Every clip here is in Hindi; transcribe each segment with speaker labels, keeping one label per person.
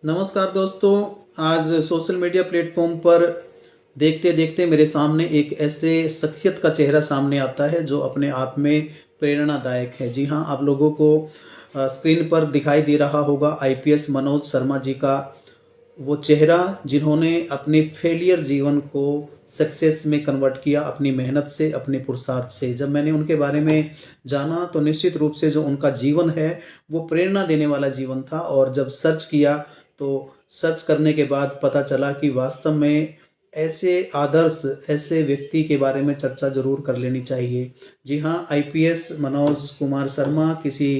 Speaker 1: नमस्कार दोस्तों। आज सोशल मीडिया प्लेटफॉर्म पर देखते देखते मेरे सामने एक ऐसे शख्सियत का चेहरा सामने आता है जो अपने आप में प्रेरणादायक है। जी हाँ, आप लोगों को स्क्रीन पर दिखाई दे रहा होगा आईपीएस मनोज शर्मा जी का वो चेहरा, जिन्होंने अपने फेलियर जीवन को सक्सेस में कन्वर्ट किया अपनी मेहनत से, अपने पुरुषार्थ से। जब मैंने उनके बारे में जाना तो निश्चित रूप से जो उनका जीवन है वो प्रेरणा देने वाला जीवन था। और जब सर्च किया तो सर्च करने के बाद पता चला कि वास्तव में ऐसे आदर्श, ऐसे व्यक्ति के बारे में चर्चा जरूर कर लेनी चाहिए। जी हाँ, आईपीएस मनोज कुमार शर्मा किसी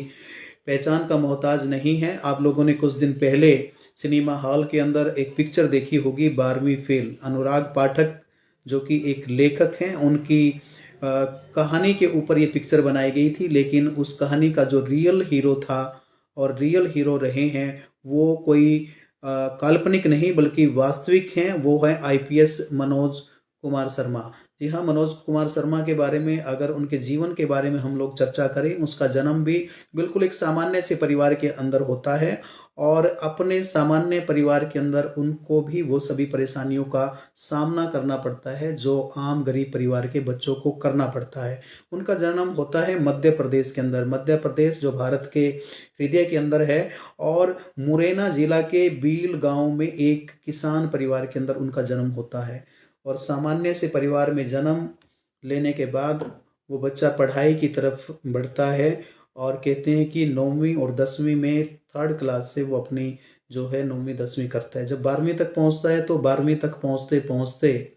Speaker 1: पहचान का मोहताज नहीं है। आप लोगों ने कुछ दिन पहले सिनेमा हॉल के अंदर एक पिक्चर देखी होगी, 12वीं फेल। अनुराग पाठक जो कि एक लेखक हैं, उनकी कहानी के ऊपर ये पिक्चर बनाई गई थी। लेकिन उस कहानी का जो रियल हीरो था और रियल हीरो रहे हैं वो कोई काल्पनिक नहीं बल्कि वास्तविक हैं। वो है आईपीएस मनोज कुमार शर्मा। जी हाँ, मनोज कुमार शर्मा के बारे में अगर उनके जीवन के बारे में हम लोग चर्चा करें, उसका जन्म भी बिल्कुल एक सामान्य से परिवार के अंदर होता है और अपने सामान्य परिवार के अंदर उनको भी वो सभी परेशानियों का सामना करना पड़ता है जो आम गरीब परिवार के बच्चों को करना पड़ता है। उनका जन्म होता है मध्य प्रदेश के अंदर, मध्य प्रदेश जो भारत के हृदय के अंदर है। और मुरैना जिला के बील गांव में एक किसान परिवार के अंदर उनका जन्म होता है। और सामान्य से परिवार में जन्म लेने के बाद वो बच्चा पढ़ाई की तरफ बढ़ता है। और कहते हैं कि 9वीं और 10वीं में थर्ड क्लास से वो अपनी जो है 9वीं 10वीं करता है। जब 12वीं तक पहुंचता है तो 12वीं तक पहुंचते पहुंचते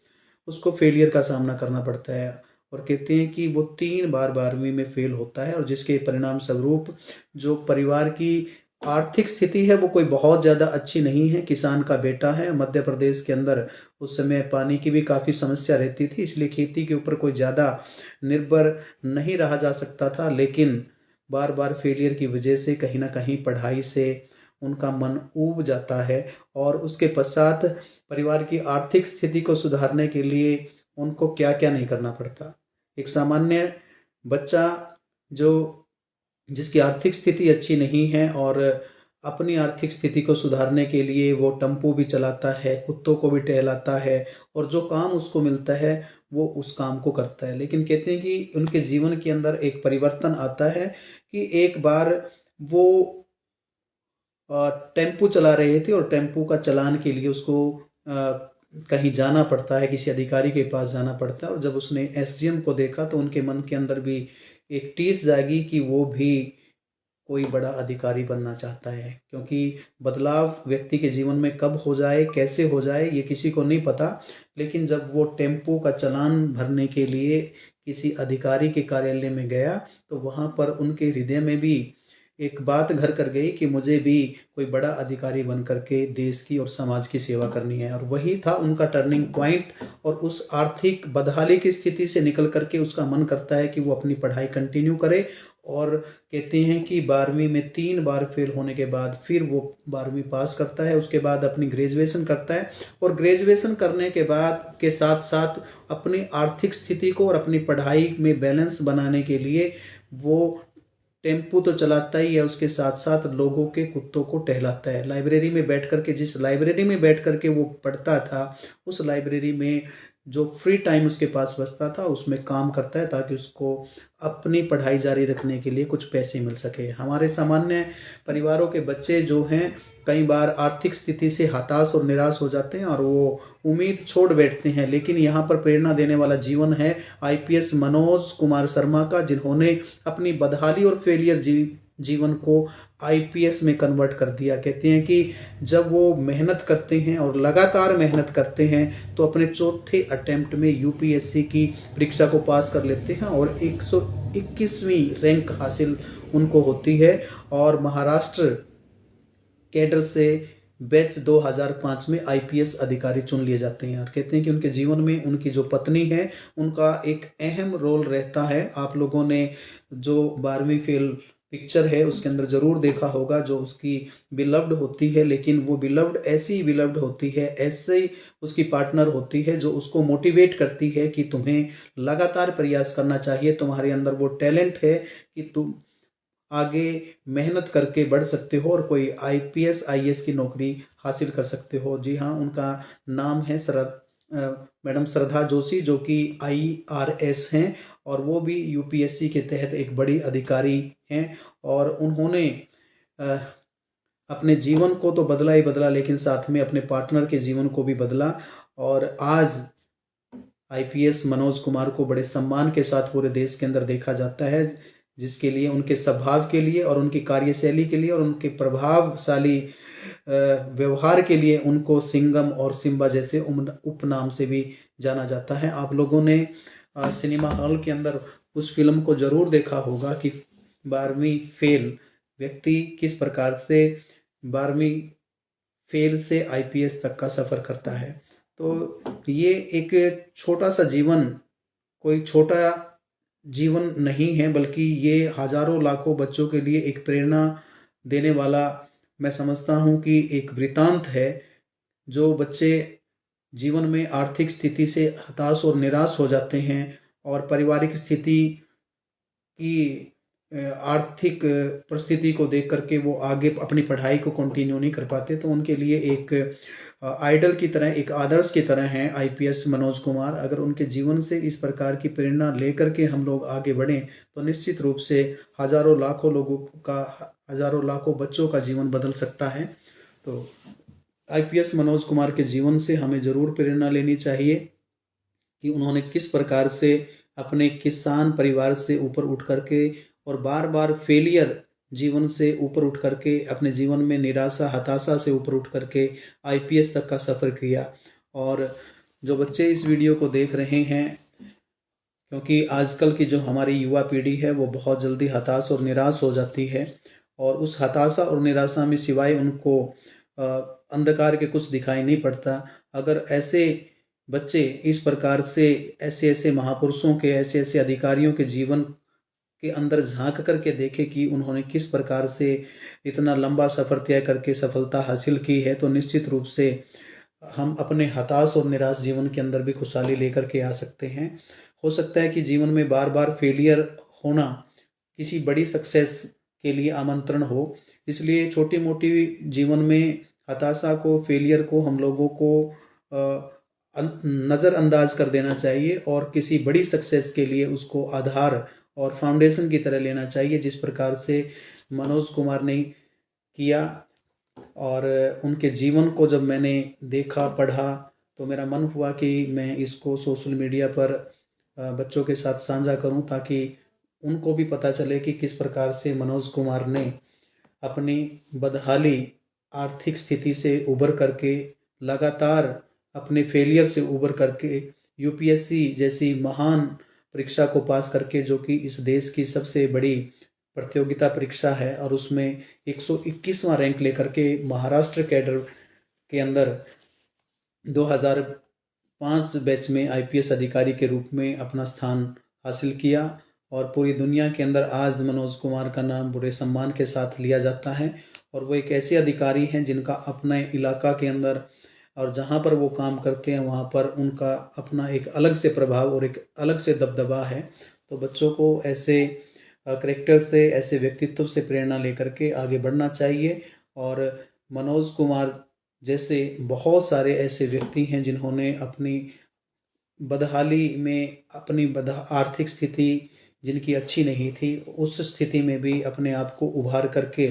Speaker 1: उसको फेलियर का सामना करना पड़ता है। और कहते हैं कि वो 3 बार 12वीं में फेल होता है और जिसके परिणाम स्वरूप जो परिवार की आर्थिक स्थिति है वो कोई बहुत ज़्यादा अच्छी नहीं है। किसान का बेटा है, मध्य प्रदेश के अंदर उस समय पानी की भी काफ़ी समस्या रहती थी, इसलिए खेती के ऊपर कोई ज़्यादा निर्भर नहीं रहा जा सकता था। लेकिन बार बार फेलियर की वजह से कहीं ना कहीं पढ़ाई से उनका मन ऊब जाता है। और उसके पश्चात परिवार की आर्थिक स्थिति को सुधारने के लिए उनको क्या क्या नहीं करना पड़ता। एक सामान्य बच्चा जो जिसकी आर्थिक स्थिति अच्छी नहीं है और अपनी आर्थिक स्थिति को सुधारने के लिए वो टेम्पो भी चलाता है, कुत्तों को भी टहलाता है और जो काम उसको मिलता है वो उस काम को करता है। लेकिन कहते हैं कि उनके जीवन के अंदर एक परिवर्तन आता है कि एक बार वो टेम्पो चला रहे थे और टेम्पो का चालान के लिए उसको कहीं जाना पड़ता है, किसी अधिकारी के पास जाना पड़ता है। और जब उसने एसडीएम को देखा तो उनके मन के अंदर भी एक टीस जागी कि वो भी कोई बड़ा अधिकारी बनना चाहता है। क्योंकि बदलाव व्यक्ति के जीवन में कब हो जाए, कैसे हो जाए, ये किसी को नहीं पता। लेकिन जब वो टेम्पो का चालान भरने के लिए किसी अधिकारी के कार्यालय में गया तो वहाँ पर उनके हृदय में भी एक बात घर कर गई कि मुझे भी कोई बड़ा अधिकारी बन करके देश की और समाज की सेवा करनी है। और वही था उनका टर्निंग पॉइंट। और उस आर्थिक बदहाली की स्थिति से निकल करके उसका मन करता है कि वो अपनी पढ़ाई कंटिन्यू करे। और कहते हैं कि 12वीं में 3 बार फेल होने के बाद फिर वो 12वीं पास करता है, उसके बाद अपनी ग्रेजुएशन करता है। और ग्रेजुएशन करने के बाद के साथ साथ अपनी आर्थिक स्थिति को और अपनी पढ़ाई में बैलेंस बनाने के लिए वो टेम्पू तो चलाता ही है, उसके साथ साथ लोगों के कुत्तों को टहलाता है। लाइब्रेरी में बैठ करके, जिस लाइब्रेरी में बैठ करके वो पढ़ता था, उस लाइब्रेरी में जो फ्री टाइम उसके पास बचता था उसमें काम करता है ताकि उसको अपनी पढ़ाई जारी रखने के लिए कुछ पैसे मिल सके। हमारे सामान्य परिवारों के बच्चे जो हैं कई बार आर्थिक स्थिति से हताश और निराश हो जाते हैं और वो उम्मीद छोड़ बैठते हैं। लेकिन यहाँ पर प्रेरणा देने वाला जीवन है आईपीएस मनोज कुमार शर्मा का, जिन्होंने अपनी बदहाली और फेलियर जीवन को आईपीएस में कन्वर्ट कर दिया। कहते हैं कि जब वो मेहनत करते हैं और लगातार मेहनत करते हैं तो अपने चौथे अटेम्प्ट में यूपीएससी की परीक्षा को पास कर लेते हैं और 121वीं रैंक हासिल उनको होती है। और महाराष्ट्र कैडर से बैच 2005 में आईपीएस अधिकारी चुन लिए जाते हैं। और कहते हैं कि उनके जीवन में उनकी जो पत्नी है उनका एक अहम रोल रहता है। आप लोगों ने जो 12वीं फेल पिक्चर है उसके अंदर जरूर देखा होगा, जो उसकी बिलव्ड होती है। लेकिन वो बिलव्ड ऐसी बिलव्ड होती है, ऐसे ही उसकी पार्टनर होती है जो उसको मोटिवेट करती है कि तुम्हें लगातार प्रयास करना चाहिए, तुम्हारे अंदर वो टैलेंट है कि तुम आगे मेहनत करके बढ़ सकते हो और कोई आईपीएस आईएएस की नौकरी हासिल कर सकते हो। जी हाँ, उनका नाम है मैडम श्रद्धा जोशी, जो कि आईआरएस हैं और वो भी यूपीएससी के तहत एक बड़ी अधिकारी हैं। और उन्होंने अ, अपने जीवन को तो बदला ही बदला, लेकिन साथ में अपने पार्टनर के जीवन को भी बदला। और आज आईपीएस मनोज कुमार को बड़े सम्मान के साथ पूरे देश के अंदर देखा जाता है, जिसके लिए उनके स्वभाव के लिए और उनकी कार्यशैली के लिए और उनके प्रभावशाली व्यवहार के लिए उनको सिंघम और सिम्बा जैसे उपनाम से भी जाना जाता है। आप लोगों ने सिनेमा हॉल के अंदर उस फिल्म को जरूर देखा होगा कि 12वीं फेल व्यक्ति किस प्रकार से 12वीं फेल से आईपीएस तक का सफर करता है। तो ये एक छोटा सा जीवन, कोई छोटा जीवन नहीं है, बल्कि ये हजारों लाखों बच्चों के लिए एक प्रेरणा देने वाला, मैं समझता हूँ कि एक वृतांत है। जो बच्चे जीवन में आर्थिक स्थिति से हताश और निराश हो जाते हैं और पारिवारिक स्थिति की आर्थिक परिस्थिति को देख करके वो आगे अपनी पढ़ाई को कंटिन्यू नहीं कर पाते, तो उनके लिए एक आइडल की तरह, एक आदर्श की तरह हैं आईपीएस मनोज कुमार। अगर उनके जीवन से इस प्रकार की प्रेरणा लेकर के हम लोग आगे बढ़ें तो निश्चित रूप से हजारों लाखों लोगों का, हजारों लाखों बच्चों का जीवन बदल सकता है। तो आईपीएस मनोज कुमार के जीवन से हमें ज़रूर प्रेरणा लेनी चाहिए कि उन्होंने किस प्रकार से अपने किसान परिवार से ऊपर उठ करके और बार बार फेलियर जीवन से ऊपर उठ करके, अपने जीवन में निराशा हताशा से ऊपर उठ करके आईपीएस तक का सफ़र किया। और जो बच्चे इस वीडियो को देख रहे हैं, क्योंकि आजकल की जो हमारी युवा पीढ़ी है वो बहुत जल्दी हताश और निराश हो जाती है, और उस हताशा और निराशा में सिवाय उनको अंधकार के कुछ दिखाई नहीं पड़ता। अगर ऐसे बच्चे इस प्रकार से ऐसे ऐसे महापुरुषों के, ऐसे ऐसे अधिकारियों के जीवन के अंदर झांक करके देखे कि उन्होंने किस प्रकार से इतना लंबा सफ़र तय करके सफलता हासिल की है, तो निश्चित रूप से हम अपने हताश और निराश जीवन के अंदर भी खुशहाली लेकर के आ सकते हैं। हो सकता है कि जीवन में बार बार फेलियर होना किसी बड़ी सक्सेस के लिए आमंत्रण हो, इसलिए छोटी मोटी जीवन में हताशा को, फेलियर को हम लोगों को नज़रअंदाज कर देना चाहिए और किसी बड़ी सक्सेस के लिए उसको आधार और फाउंडेशन की तरह लेना चाहिए, जिस प्रकार से मनोज कुमार ने किया। और उनके जीवन को जब मैंने देखा, पढ़ा, तो मेरा मन हुआ कि मैं इसको सोशल मीडिया पर बच्चों के साथ साझा करूं, ताकि उनको भी पता चले कि किस प्रकार से मनोज कुमार ने अपनी बदहाली आर्थिक स्थिति से उबर करके, लगातार अपने फेलियर से उबर करके यूपीएससी जैसी महान परीक्षा को पास करके, जो कि इस देश की सबसे बड़ी प्रतियोगिता परीक्षा है, और उसमें 121वां रैंक लेकर के महाराष्ट्र कैडर के अंदर 2005 बैच में आईपीएस अधिकारी के रूप में अपना स्थान हासिल किया। और पूरी दुनिया के अंदर आज मनोज कुमार का नाम बड़े सम्मान के साथ लिया जाता है, और वो एक ऐसे अधिकारी हैं जिनका अपने इलाका के अंदर और जहाँ पर वो काम करते हैं वहाँ पर उनका अपना एक अलग से प्रभाव और एक अलग से दबदबा है। तो बच्चों को ऐसे करेक्टर से, ऐसे व्यक्तित्व से प्रेरणा लेकर के आगे बढ़ना चाहिए। और मनोज कुमार जैसे बहुत सारे ऐसे व्यक्ति हैं जिन्होंने अपनी बदहाली में, अपनी आर्थिक स्थिति जिनकी अच्छी नहीं थी, उस स्थिति में भी अपने आप को उभार करके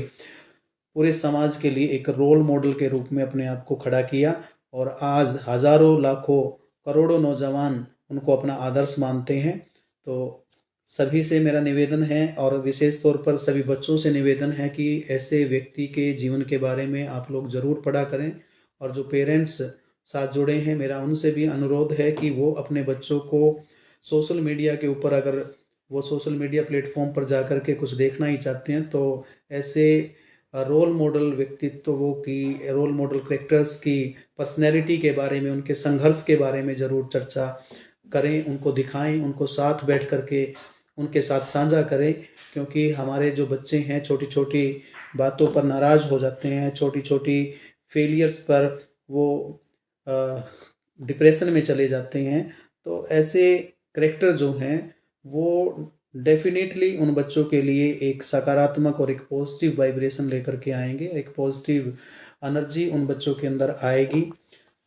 Speaker 1: पूरे समाज के लिए एक रोल मॉडल के रूप में अपने आप को खड़ा किया। और आज हजारों, लाखों, करोड़ों नौजवान उनको अपना आदर्श मानते हैं। तो सभी से मेरा निवेदन है, और विशेष तौर पर सभी बच्चों से निवेदन है कि ऐसे व्यक्ति के जीवन के बारे में आप लोग ज़रूर पढ़ा करें। और जो पेरेंट्स साथ जुड़े हैं, मेरा उनसे भी अनुरोध है कि वो अपने बच्चों को सोशल मीडिया के ऊपर, अगर वो सोशल मीडिया प्लेटफॉर्म पर जा कर के कुछ देखना ही चाहते हैं, तो ऐसे रोल मॉडल व्यक्तित्वों की, रोल मॉडल करेक्टर्स की पर्सनैलिटी के बारे में, उनके संघर्ष के बारे में ज़रूर चर्चा करें, उनको दिखाएं, उनको साथ बैठ करके उनके साथ साझा करें। क्योंकि हमारे जो बच्चे हैं छोटी छोटी बातों पर नाराज़ हो जाते हैं, छोटी छोटी फेलियर्स पर वो डिप्रेशन में चले जाते हैं। तो ऐसे करेक्टर जो हैं वो डेफिनेटली उन बच्चों के लिए एक सकारात्मक और एक पॉजिटिव वाइब्रेशन लेकर के आएंगे, एक पॉजिटिव एनर्जी उन बच्चों के अंदर आएगी।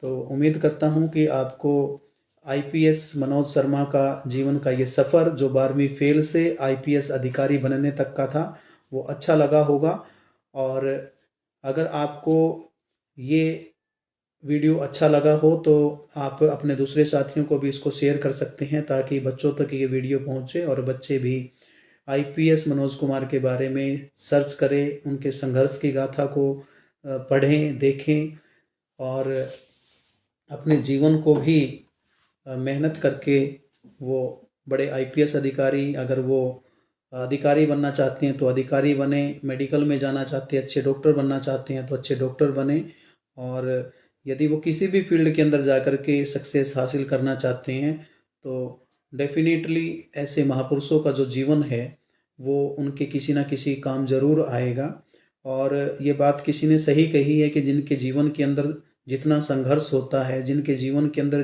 Speaker 1: तो उम्मीद करता हूँ कि आपको आईपीएस मनोज शर्मा का जीवन का ये सफ़र, जो 12वीं फेल से आईपीएस अधिकारी बनने तक का था, वो अच्छा लगा होगा। और अगर आपको ये वीडियो अच्छा लगा हो तो आप अपने दूसरे साथियों को भी इसको शेयर कर सकते हैं, ताकि बच्चों तक ये वीडियो पहुंचे और बच्चे भी आईपीएस मनोज कुमार के बारे में सर्च करें, उनके संघर्ष की गाथा को पढ़ें, देखें और अपने जीवन को भी मेहनत करके वो बड़े आईपीएस अधिकारी, अगर वो अधिकारी बनना चाहते हैं तो अधिकारी बने, मेडिकल में जाना चाहते हैं, अच्छे डॉक्टर बनना चाहते हैं तो अच्छे डॉक्टर बने। और यदि वो किसी भी फील्ड के अंदर जाकर के सक्सेस हासिल करना चाहते हैं तो डेफिनेटली ऐसे महापुरुषों का जो जीवन है वो उनके किसी ना किसी काम जरूर आएगा। और ये बात किसी ने सही कही है कि जिनके जीवन के अंदर जितना संघर्ष होता है, जिनके जीवन के अंदर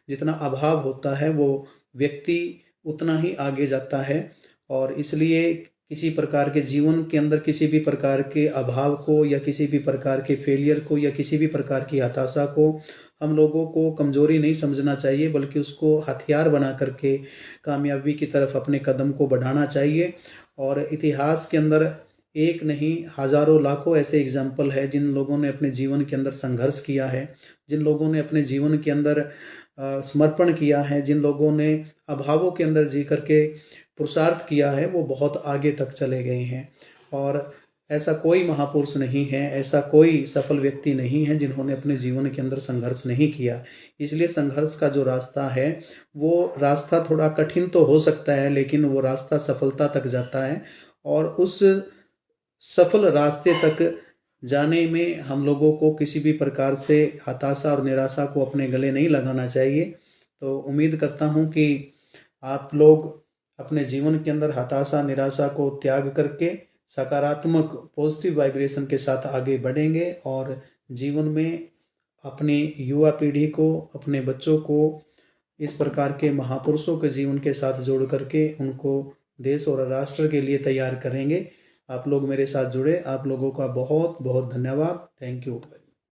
Speaker 1: जितना अभाव होता है, वो व्यक्ति उतना ही आगे जाता है। और इसलिए किसी प्रकार के जीवन के अंदर किसी भी प्रकार के अभाव को या किसी भी प्रकार के फेलियर को या किसी भी प्रकार की हताशा को हम लोगों को कमजोरी नहीं समझना चाहिए, बल्कि उसको हथियार बना करके कामयाबी की तरफ अपने कदम को बढ़ाना चाहिए। और इतिहास के अंदर एक नहीं हजारों लाखों ऐसे एग्जाम्पल है जिन लोगों ने अपने जीवन के अंदर संघर्ष किया है, जिन लोगों ने अपने जीवन के अंदर समर्पण किया है, जिन लोगों ने अभावों के अंदर जी करके पुरुषार्थ किया है, वो बहुत आगे तक चले गए हैं। और ऐसा कोई महापुरुष नहीं है, ऐसा कोई सफल व्यक्ति नहीं है जिन्होंने अपने जीवन के अंदर संघर्ष नहीं किया। इसलिए संघर्ष का जो रास्ता है वो रास्ता थोड़ा कठिन तो हो सकता है, लेकिन वो रास्ता सफलता तक जाता है। और उस सफल रास्ते तक जाने में हम लोगों को किसी भी प्रकार से हताशा और निराशा को अपने गले नहीं लगाना चाहिए। तो उम्मीद करता हूँ कि आप लोग अपने जीवन के अंदर हताशा निराशा को त्याग करके सकारात्मक पॉजिटिव वाइब्रेशन के साथ आगे बढ़ेंगे और जीवन में अपनी युवा पीढ़ी को, अपने बच्चों को इस प्रकार के महापुरुषों के जीवन के साथ जोड़ करके उनको देश और राष्ट्र के लिए तैयार करेंगे। आप लोग मेरे साथ जुड़े, आप लोगों का बहुत बहुत धन्यवाद। Thank you.